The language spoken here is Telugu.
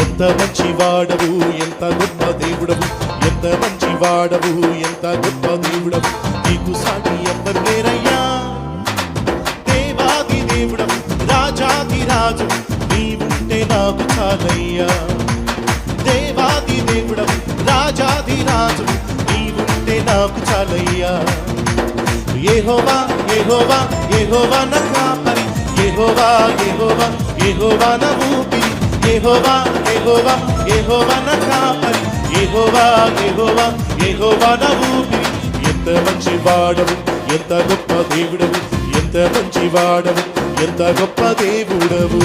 ఎంత మంచి వాడవు, ఎంత గొప్ప దేవుడవు, ఎంత మంచి వాడవు, ఎంత గొప్ప దేవుడవు, నీకు సాటి ఎవ్వరు లేరయ్యా. దేవాది దేవుడవు, రాజాది రాజు, నీవుంటే నాకు చాలయ్యా. దేవాది దేవుడవు, రాజాది రాజు, నీవుంటే నాకు చాలయ్యా. యెహోవా యెహోవా యెహోవా నా కాపరి, యెహోవా యెహోవా యెహోవా నా ఊపిరి, యెహోవా యెహోవా యెహోవా నా కాపరి, యెహోవా యెహోవా యెహోవా నా ఊపిరి. ఎంత మంచి వాడవు, ఎంత గొప్ప దేవుడవు, ఎంత మంచి వాడవు, ఎంత గొప్ప దేవుడవు.